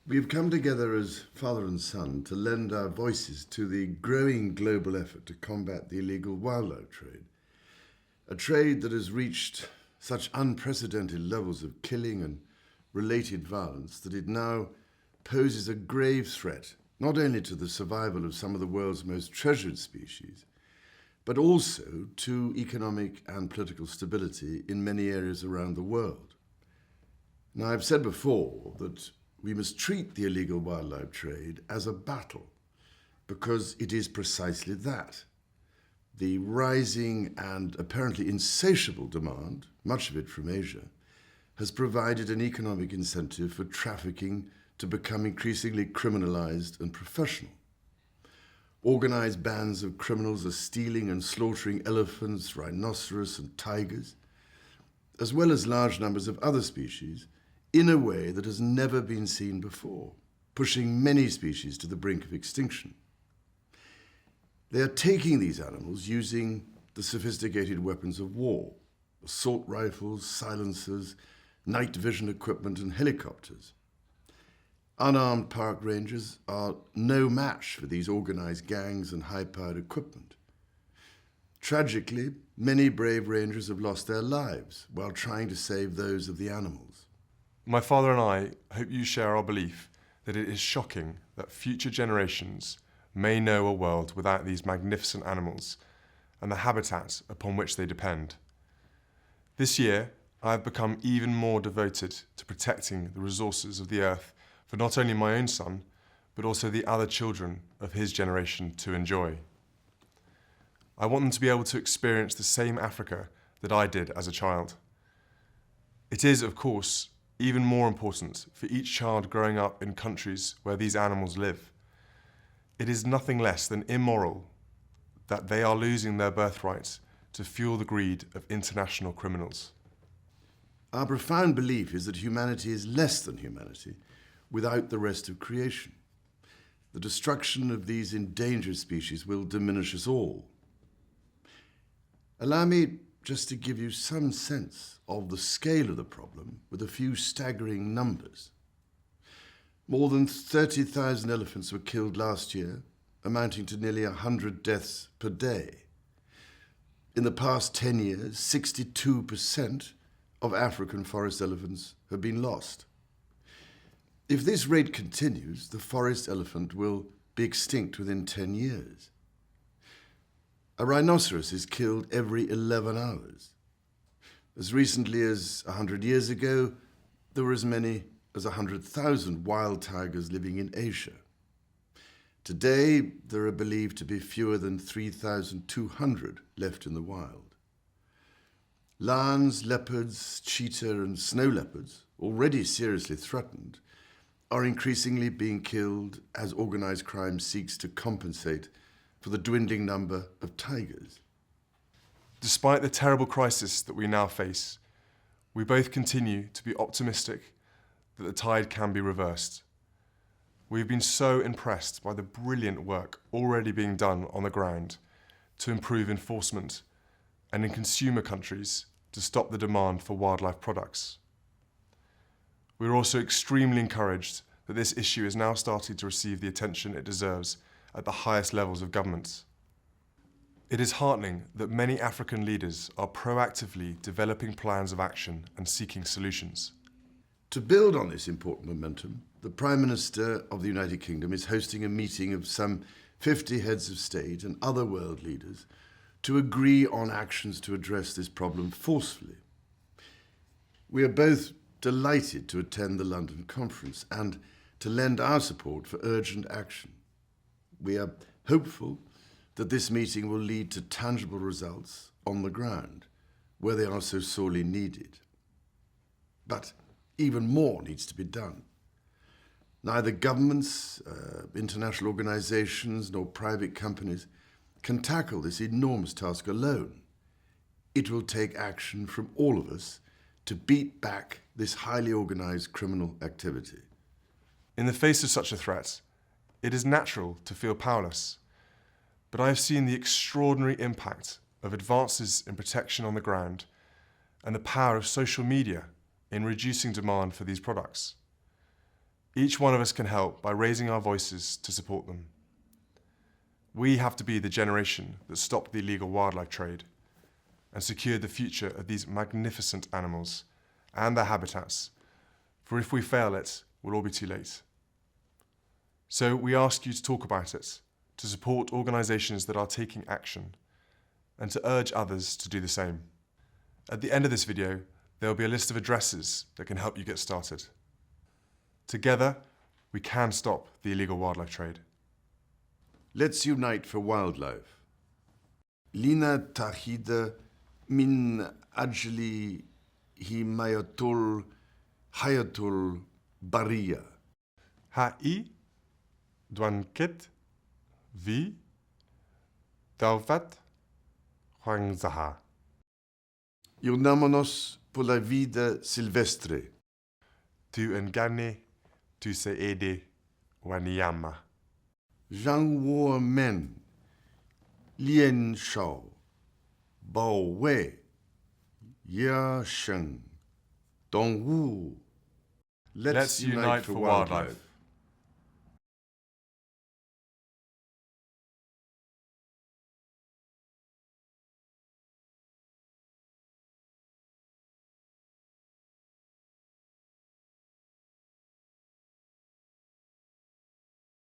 We've come together as father and son to lend our voices to the growing global effort to combat the illegal wildlife trade, a trade that has reached such unprecedented levels of killing and related violence that it now poses a grave threat not only to the survival of some of the world's most treasured species, but also to economic and political stability in many areas around the world. Now, I've said before that we must treat the illegal wildlife trade as a battle, because it is precisely that. The rising and apparently insatiable demand, much of it from Asia, has provided an economic incentive for trafficking to become increasingly criminalized and professional. Organized bands of criminals are stealing and slaughtering elephants, rhinoceros, and tigers, as well as large numbers of other species, in a way that has never been seen before, pushing many species to the brink of extinction. They are taking these animals using the sophisticated weapons of war, assault rifles, silencers, night vision equipment, and helicopters. Unarmed park rangers are no match for these organized gangs and high-powered equipment. Tragically, many brave rangers have lost their lives while trying to save those of the animals. My father and I hope you share our belief that it is shocking that future generations may know a world without these magnificent animals and the habitat upon which they depend. This year, I have become even more devoted to protecting the resources of the earth for not only my own son, but also the other children of his generation to enjoy. I want them to be able to experience the same Africa that I did as a child. It is, of course, even more important for each child growing up in countries where these animals live. It is nothing less than immoral that they are losing their birthright to fuel the greed of international criminals. Our profound belief is that humanity is less than humanity without the rest of creation. The destruction of these endangered species will diminish us all. Allow me just to give you some sense of the scale of the problem with a few staggering numbers. More than 30,000 elephants were killed last year, amounting to nearly 100 deaths per day. In the past 10 years, 62% of African forest elephants have been lost. If this rate continues, the forest elephant will be extinct within 10 years. A rhinoceros is killed every 11 hours. As recently as 100 years ago, there were as many as 100,000 wild tigers living in Asia. Today, there are believed to be fewer than 3,200 left in the wild. Lions, leopards, cheetah, and snow leopards, already seriously threatened, are increasingly being killed as organized crime seeks to compensate for the dwindling number of tigers. Despite the terrible crisis that we now face, we both continue to be optimistic that the tide can be reversed. We've been so impressed by the brilliant work already being done on the ground to improve enforcement and in consumer countries to stop the demand for wildlife products. We're also extremely encouraged that this issue is now starting to receive the attention it deserves at the highest levels of government. It is heartening that many African leaders are proactively developing plans of action and seeking solutions. To build on this important momentum, the Prime Minister of the United Kingdom is hosting a meeting of some 50 heads of state and other world leaders to agree on actions to address this problem forcefully. We are both delighted to attend the London conference and to lend our support for urgent action. We are hopeful that this meeting will lead to tangible results on the ground, where they are so sorely needed. But even more needs to be done. Neither governments, international organizations, nor private companies can tackle this enormous task alone. It will take action from all of us to beat back this highly organized criminal activity. In the face of such a threat, it is natural to feel powerless, but I have seen the extraordinary impact of advances in protection on the ground and the power of social media in reducing demand for these products. Each one of us can help by raising our voices to support them. We have to be the generation that stopped the illegal wildlife trade and secured the future of these magnificent animals and their habitats, for if we fail it, we'll all be too late. So we ask you to talk about it, to support organisations that are taking action, and to urge others to do the same. At the end of this video, there will be a list of addresses that can help you get started. Together, we can stop the illegal wildlife trade. Let's unite for wildlife. Lina tahida min ajli himayatul hayatul baria. Ha'i dwanket vi dauvat huangzaha. Unámonos por la vida silvestre. Tu engane tu se ede waniama. Zhang Wo Men, Lian Shao, Bao Wei, Ya Sheng, Dong Wu. Let's unite for wildlife.